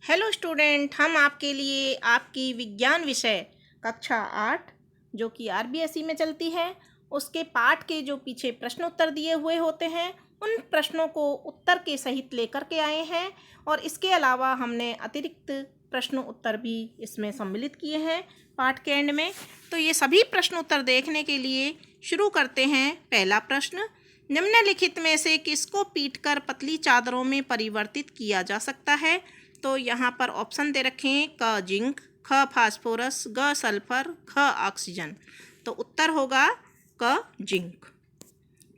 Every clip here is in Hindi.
हेलो स्टूडेंट, हम आपके लिए आपकी विज्ञान विषय कक्षा 8 जो कि आरबीएसई में चलती है उसके पाठ के जो पीछे प्रश्न उत्तर दिए हुए होते हैं उन प्रश्नों को उत्तर के सहित लेकर के आए हैं। और इसके अलावा हमने अतिरिक्त प्रश्न उत्तर भी इसमें सम्मिलित किए हैं पाठ के एंड में। तो ये सभी प्रश्न उत्तर देखने के लिए शुरू करते हैं। पहला प्रश्न, निम्नलिखित में से किसको पीटकर पतली चादरों में परिवर्तित किया जा सकता है? तो यहाँ पर ऑप्शन दे रखे हैं, क जिंक, ख फास्फोरस, ग सल्फर, ख ऑक्सीजन। तो उत्तर होगा क जिंक।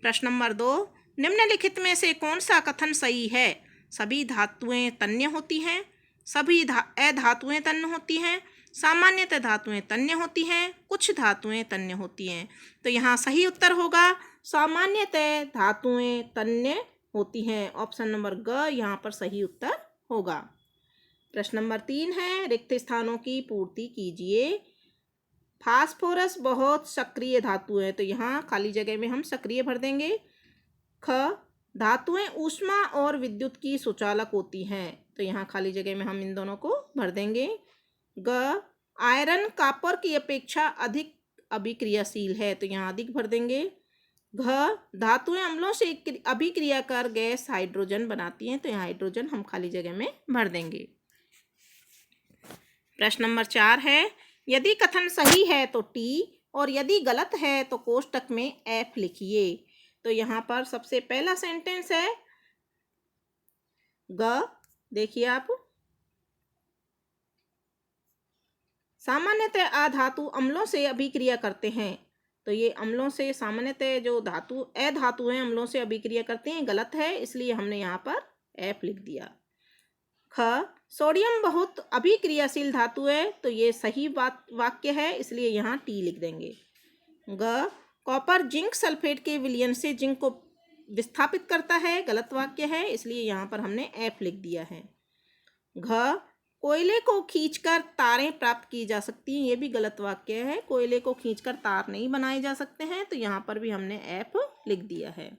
प्रश्न नंबर 2, निम्नलिखित में से कौन सा कथन सही है? सभी धातुएं तन्य होती हैं, सभी अधातुएं तन्य होती हैं, सामान्यतः धातुएं तन्य होती हैं, कुछ धातुएं तन्य होती हैं। तो यहाँ सही उत्तर होगा सामान्यतः धातुएं तन्य होती हैं। ऑप्शन नंबर ग यहाँ पर सही उत्तर होगा। प्रश्न नंबर 3 है, रिक्त स्थानों की पूर्ति कीजिए। फास्फोरस बहुत सक्रिय धातु है, तो यहाँ खाली जगह में हम सक्रिय भर देंगे। ख, धातुएं ऊष्मा और विद्युत की सुचालक होती हैं, तो यहाँ खाली जगह में हम इन दोनों को भर देंगे। ग, आयरन कॉपर की अपेक्षा अधिक अभिक्रियाशील है, तो यहाँ अधिक भर देंगे। घ, धातुएं अम्लों से अभिक्रिया कर गैस हाइड्रोजन बनाती हैं, तो यहाँ हाइड्रोजन हम खाली जगह में भर देंगे। प्रश्न नंबर 4 है, यदि कथन सही है तो टी और यदि गलत है तो कोष्टक में एफ लिखिए। तो यहाँ पर सबसे पहला सेंटेंस है ग, देखिए आप, सामान्यतः अधातु अम्लों से अभिक्रिया करते हैं, तो ये अम्लों से सामान्यतः जो धातु अधातु हैं अम्लों से अभिक्रिया करते हैं, गलत है, इसलिए हमने यहाँ पर एफ लिख दिया। ख, सोडियम बहुत अभिक्रियाशील धातु है, तो ये सही वाक्य है, इसलिए यहाँ टी लिख देंगे। ग, कॉपर जिंक सल्फेट के विलयन से जिंक को विस्थापित करता है, गलत वाक्य है, इसलिए यहाँ पर हमने एफ लिख दिया है। घ, कोयले को खींचकर तारें प्राप्त की जा सकती हैं, ये भी गलत वाक्य है, कोयले को खींचकर तार नहीं बनाए जा सकते हैं, तो यहाँ पर भी हमने एफ लिख दिया है।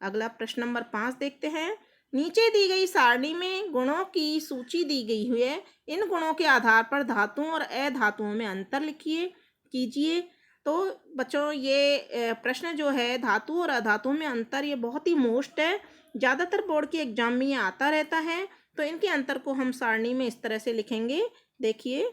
अगला प्रश्न नंबर 5 देखते हैं। नीचे दी गई सारणी में गुणों की सूची दी गई हुई है, इन गुणों के आधार पर धातुओं और अधातुओं में अंतर लिखिए कीजिए। तो बच्चों ये प्रश्न जो है धातु और अधातुओं में अंतर, ये बहुत ही मोस्ट है, ज़्यादातर बोर्ड के एग्जाम में ये आता रहता है। तो इनके अंतर को हम सारणी में इस तरह से लिखेंगे। देखिए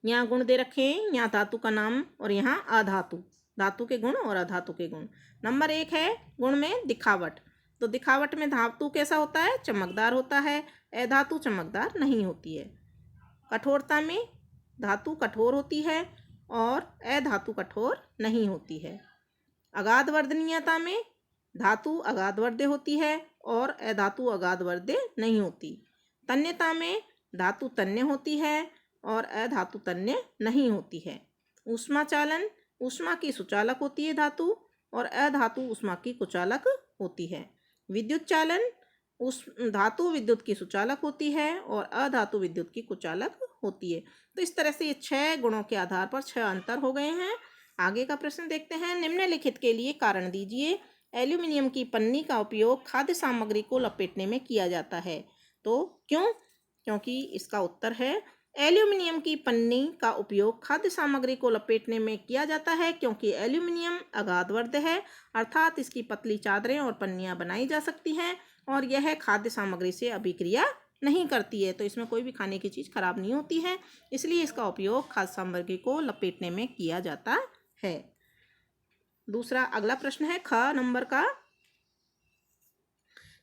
यहाँ गुण दे रखे हैं, यहाँ धातु का नाम और यहाँ अधातु, धातु के गुण और अधातु के गुण। नंबर 1 है गुण में दिखावट, तो दिखावट में धातु कैसा होता है? चमकदार होता है, अधातु चमकदार नहीं होती है। कठोरता में धातु कठोर होती है और अधातु कठोर नहीं होती है। अगाध वर्धनीयता में धातु अगाध वर्ध्य होती है और अधातु अगाध वर्ध्य नहीं होती। तन्यता में धातु तन्य होती है और अधातु तन्य नहीं होती है। ऊष्मा चालन, ऊष्मा की सुचालक होती है धातु और अधातु ऊष्मा की कुचालक होती है। विद्युत चालन, उस धातु विद्युत की सुचालक होती है और अधातु विद्युत की कुचालक होती है। तो इस तरह से ये 6 गुणों के आधार पर 6 अंतर हो गए हैं। आगे का प्रश्न देखते हैं। निम्नलिखित के लिए कारण दीजिए। एल्यूमिनियम की पन्नी का उपयोग खाद्य सामग्री को लपेटने में किया जाता है, तो क्यों? क्योंकि इसका उत्तर है एल्यूमिनियम की पन्नी का उपयोग खाद्य सामग्री को लपेटने में किया जाता है क्योंकि एल्यूमिनियम अगाधवर्ध्य है, अर्थात इसकी पतली चादरें और पन्नियां बनाई जा सकती हैं और यह खाद्य सामग्री से अभिक्रिया नहीं करती है, तो इसमें कोई भी खाने की चीज़ खराब नहीं होती है, इसलिए इसका उपयोग खाद्य सामग्री को लपेटने में किया जाता है। दूसरा अगला प्रश्न है ख नंबर का,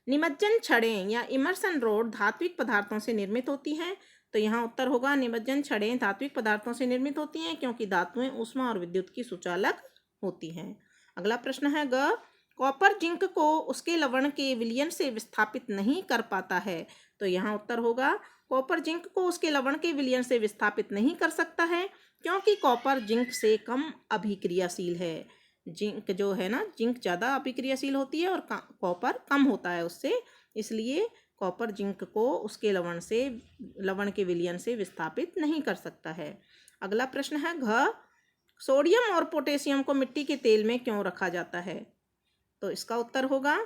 निमज्जन छड़ें या इमर्सन रोड धात्विक पदार्थों से निर्मित होती हैं, तो यहाँ उत्तर होगा निमज्जन छड़ें धात्विक पदार्थों से निर्मित होती हैं क्योंकि धातुएं ऊष्मा और विद्युत की सुचालक होती हैं। अगला प्रश्न है ग, कॉपर जिंक को उसके लवण के विलयन से विस्थापित नहीं कर पाता है, तो यहाँ उत्तर होगा कॉपर जिंक को उसके लवण के विलयन से विस्थापित नहीं कर सकता है क्योंकि कॉपर जिंक से कम अभिक्रियाशील है। जिंक जो है ना, जिंक ज़्यादा अभिक्रियाशील होती है और कॉपर कम होता है उससे, इसलिए कॉपर जिंक को उसके लवण के विलयन से विस्थापित नहीं कर सकता है। अगला प्रश्न है घ, सोडियम और पोटेशियम को मिट्टी के तेल में क्यों रखा जाता है, तो इसका उत्तर होगा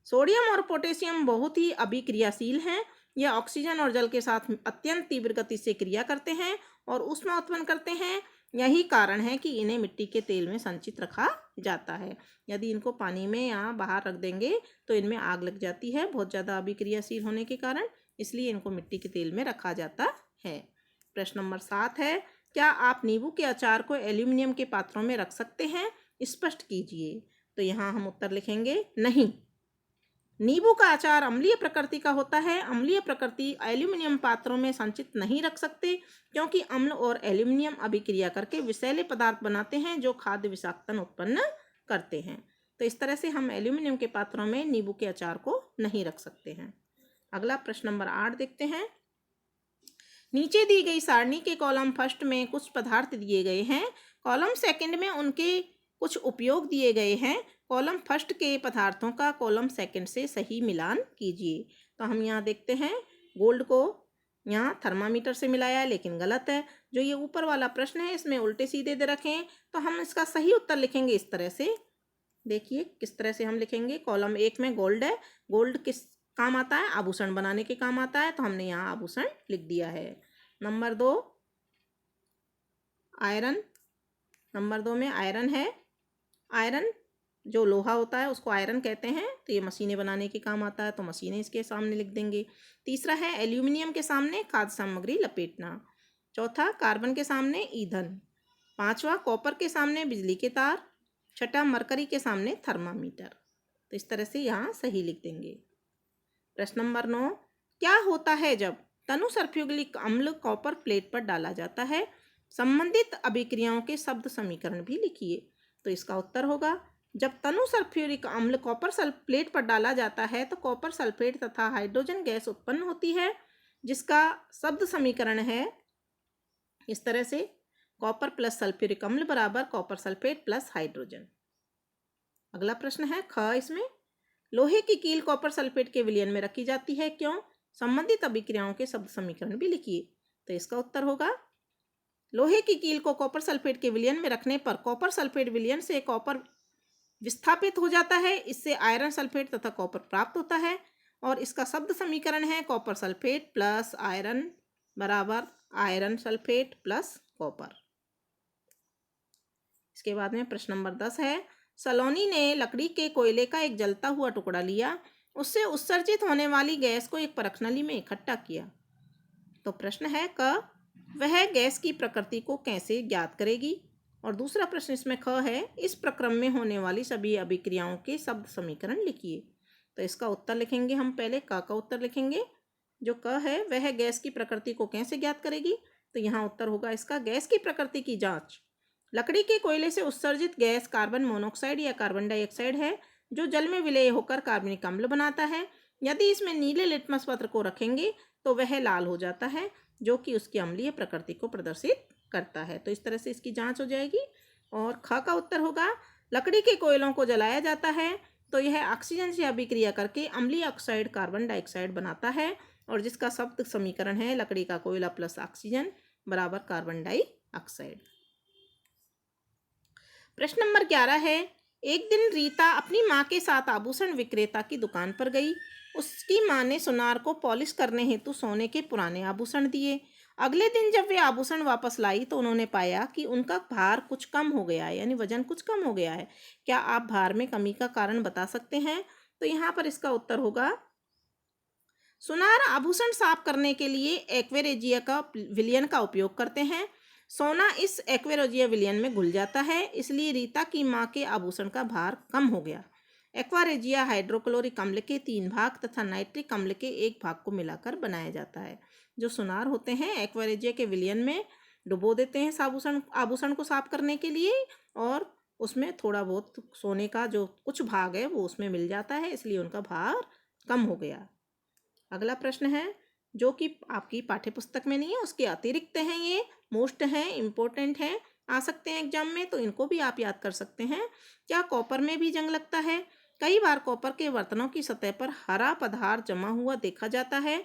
सोडियम और पोटेशियम बहुत ही अभिक्रियाशील हैं। यह ऑक्सीजन और जल के साथ अत्यंत तीव्र गति से क्रिया करते हैं और ऊष्मा उत्पन्न करते हैं। यही कारण है कि इन्हें मिट्टी के तेल में संचित रखा जाता है। यदि इनको पानी में या बाहर रख देंगे तो इनमें आग लग जाती है बहुत ज़्यादा अभिक्रियाशील होने के कारण, इसलिए इनको मिट्टी के तेल में रखा जाता है। प्रश्न नंबर 7 है, क्या आप नींबू के अचार को एल्यूमिनियम के पात्रों में रख सकते हैं? स्पष्ट कीजिए। तो यहाँ हम उत्तर लिखेंगे नहीं। नींबू का अचार अम्लीय प्रकृति का होता है। अम्लीय प्रकृति एल्यूमिनियम पात्रों में संचित नहीं रख सकते, क्योंकि अम्ल और एल्यूमिनियम अभिक्रिया करके विषैले पदार्थ बनाते हैं जो खाद्य विषाक्तन उत्पन्न करते हैं। तो इस तरह से हम एल्यूमिनियम के पात्रों में नींबू के अचार को नहीं रख सकते हैं। अगला प्रश्न नंबर 8 देखते हैं। नीचे दी गई सारणी के कॉलम फर्स्ट में कुछ पदार्थ दिए गए हैं, कॉलम सेकंड में उनके कुछ उपयोग दिए गए हैं। कॉलम फर्स्ट के पदार्थों का कॉलम सेकंड से सही मिलान कीजिए। तो हम यहाँ देखते हैं, गोल्ड को यहाँ थर्मामीटर से मिलाया है, लेकिन गलत है। जो ये ऊपर वाला प्रश्न है इसमें उल्टे सीधे दे रखे हैं, तो हम इसका सही उत्तर लिखेंगे इस तरह से। देखिए किस तरह से हम लिखेंगे। कॉलम 1 में गोल्ड है। गोल्ड किस काम आता है? आभूषण बनाने के काम आता है, तो हमने यहाँ आभूषण लिख दिया है। Number 2 iron. नंबर 2 में आयरन है। आयरन जो लोहा होता है उसको आयरन कहते हैं, तो ये मशीनें बनाने के काम आता है, तो मशीनें इसके सामने लिख देंगे। तीसरा है एल्यूमिनियम के सामने खाद्य सामग्री लपेटना। चौथा कार्बन के सामने ईंधन। पांचवा कॉपर के सामने बिजली के तार। छठा मरकरी के सामने थर्मामीटर। तो इस तरह से यहाँ सही लिख देंगे। प्रश्न नंबर 9, क्या होता है जब तनु सल्फ्यूरिक अम्ल कॉपर प्लेट पर डाला जाता है? संबंधित अभिक्रियाओं के शब्द समीकरण भी लिखिए। तो इसका उत्तर होगा, जब तनु सल्फ्यूरिक अम्ल कॉपर प्लेट पर डाला जाता है तो कॉपर सल्फेट तथा हाइड्रोजन गैस उत्पन्न होती है, जिसका शब्द समीकरण है इस तरह से, कॉपर प्लस सल्फ्यूरिक अम्ल बराबर कॉपर सल्फेट प्लस हाइड्रोजन। अगला प्रश्न है ख, इसमें लोहे की कील कॉपर सल्फेट के विलयन में रखी जाती है, क्यों? संबंधित अभिक्रियाओं के शब्द समीकरण भी लिखिए। तो इसका उत्तर होगा, लोहे की कील को कॉपर सल्फेट के विलयन में रखने पर कॉपर सल्फेट विलयन से कॉपर विस्थापित हो जाता है, इससे आयरन सल्फेट तथा कॉपर प्राप्त होता है, और इसका शब्द समीकरण है कॉपर सल्फेट प्लस आयरन बराबर आयरन सल्फेट प्लस कॉपर। इसके बाद में प्रश्न नंबर 10 है, सलोनी ने लकड़ी के कोयले का एक जलता हुआ टुकड़ा लिया, उससे उत्सर्जित होने वाली गैस को एक परख नली में इकट्ठा किया। तो प्रश्न है क, वह गैस की प्रकृति को कैसे ज्ञात करेगी? और दूसरा प्रश्न इसमें ख है, इस प्रक्रम में होने वाली सभी अभिक्रियाओं के शब्द समीकरण लिखिए। तो इसका उत्तर लिखेंगे हम, पहले क का उत्तर लिखेंगे। जो क है, वह गैस की प्रकृति को कैसे ज्ञात करेगी? तो यहाँ उत्तर होगा इसका, गैस की प्रकृति की जांच। लकड़ी के कोयले से उत्सर्जित गैस कार्बन मोनोऑक्साइड या कार्बन डाइऑक्साइड है, जो जल में विलय होकर कार्बनिक अम्ल बनाता है। यदि इसमें नीले लिटमस पत्र को रखेंगे तो वह लाल हो जाता है, जो कि उसकी अम्लीय प्रकृति को प्रदर्शित करता है। तो इस तरह से इसकी जांच हो जाएगी। और ख का उत्तर होगा, लकड़ी के कोयलों को जलाया जाता है तो यह ऑक्सीजन से अभिक्रिया करके अम्लीय ऑक्साइड कार्बन डाइऑक्साइड बनाता है, और जिसका शब्द समीकरण है लकड़ी का कोयला प्लस ऑक्सीजन बराबर कार्बन डाइऑक्साइड। प्रश्न नंबर 11 है, एक दिन रीता अपनी माँ के साथ आभूषण विक्रेता की दुकान पर गई। उसकी माँ ने सुनार को पॉलिश करने हेतु सोने के पुराने आभूषण दिए। अगले दिन जब वे आभूषण वापस लाई तो उन्होंने पाया कि उनका भार कुछ कम हो गया है, यानी वजन कुछ कम हो गया है। क्या आप भार में कमी का कारण बता सकते हैं? तो यहाँ पर इसका उत्तर होगा, सुनार आभूषण साफ करने के लिए एक्वेरेजिया का विलयन का उपयोग करते हैं। सोना इस एक्वेरेजिया विलयन में घुल जाता है, इसलिए रीता की माँ के आभूषण का भार कम हो गया। एक्वारेजिया हाइड्रोक्लोरिक अम्ल के 3 भाग तथा नाइट्रिक अम्ल के 1 भाग को मिलाकर बनाया जाता है। जो सुनार होते हैं एक्वारेजिया के विलयन में डुबो देते हैं आभूषण को साफ करने के लिए, और उसमें थोड़ा बहुत सोने का जो कुछ भाग है वो उसमें मिल जाता है, इसलिए उनका भार कम हो गया। अगला प्रश्न है जो कि आपकी पाठ्य पुस्तक में नहीं है, उसके अतिरिक्त हैं, ये मोस्ट हैं, इम्पोर्टेंट हैं, आ सकते हैं एग्जाम में, तो इनको भी आप याद कर सकते हैं। क्या कॉपर में भी जंग लगता है? कई बार कॉपर के बर्तनों की सतह पर हरा पदार्थ जमा हुआ देखा जाता है।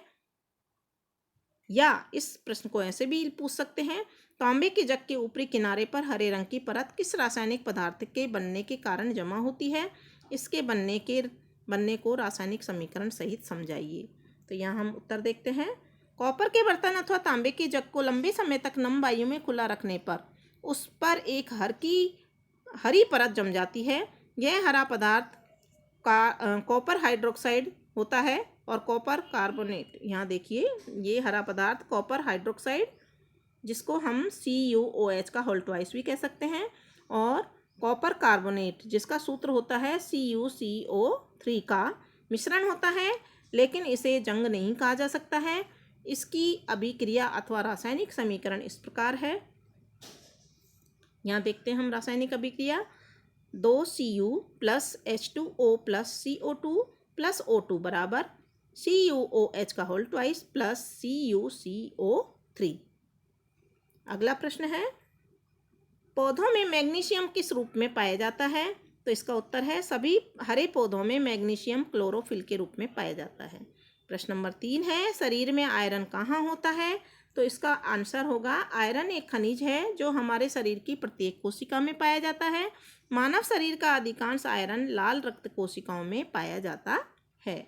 या इस प्रश्न को ऐसे भी पूछ सकते हैं, तांबे के जग के ऊपरी किनारे पर हरे रंग की परत किस रासायनिक पदार्थ के बनने के कारण जमा होती है? इसके बनने के बनने को रासायनिक समीकरण सहित समझाइए। तो यहाँ हम उत्तर देखते हैं। कॉपर के बर्तन अथवा तांबे के जग को लंबे समय तक नम वायु में खुला रखने पर उस पर एक हरी परत जम जाती है। यह हरा पदार्थ का कॉपर हाइड्रोक्साइड होता है और कॉपर कार्बोनेट। यहाँ देखिए, ये हरा पदार्थ कॉपर हाइड्रोक्साइड, जिसको हम CuOH का होल ट्वाइस भी कह सकते हैं, और कॉपर कार्बोनेट जिसका सूत्र होता है CuCO3 का मिश्रण होता है, लेकिन इसे जंग नहीं कहा जा सकता है। इसकी अभिक्रिया अथवा रासायनिक समीकरण इस प्रकार है। यहाँ देखते हैं हम रासायनिक अभिक्रिया। 2Cu plus H2O plus CO2 plus O2 बराबर CuOH का होल ट्वाइस प्लस CuCO3। अगला प्रश्न है, पौधों में मैग्नीशियम किस रूप में पाया जाता है? तो इसका उत्तर है सभी हरे पौधों में मैग्नीशियम क्लोरोफिल के रूप में पाया जाता है। प्रश्न नंबर 3 है, शरीर में आयरन कहाँ होता है? तो इसका आंसर होगा आयरन एक खनिज है जो हमारे शरीर की प्रत्येक कोशिका में पाया जाता है। मानव शरीर का अधिकांश आयरन लाल रक्त कोशिकाओं में पाया जाता है।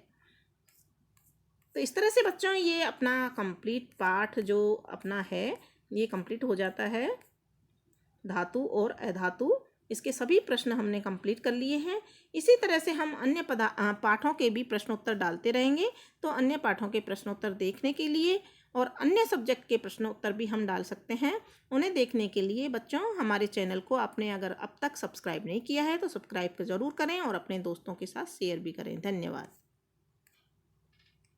तो इस तरह से बच्चों ये अपना कंप्लीट पाठ जो अपना है ये कंप्लीट हो जाता है। धातु और अधातु, इसके सभी प्रश्न हमने कंप्लीट कर लिए हैं। इसी तरह से हम अन्य पाठों के भी प्रश्नोत्तर डालते रहेंगे। तो अन्य पाठों के प्रश्नोत्तर देखने के लिए और अन्य सब्जेक्ट के प्रश्नोत्तर भी हम डाल सकते हैं। उन्हें देखने के लिए बच्चों हमारे चैनल को आपने अगर अब तक सब्सक्राइब नहीं किया है तो सब्सक्राइब ज़रूर करें और अपने दोस्तों के साथ शेयर भी करें। धन्यवाद।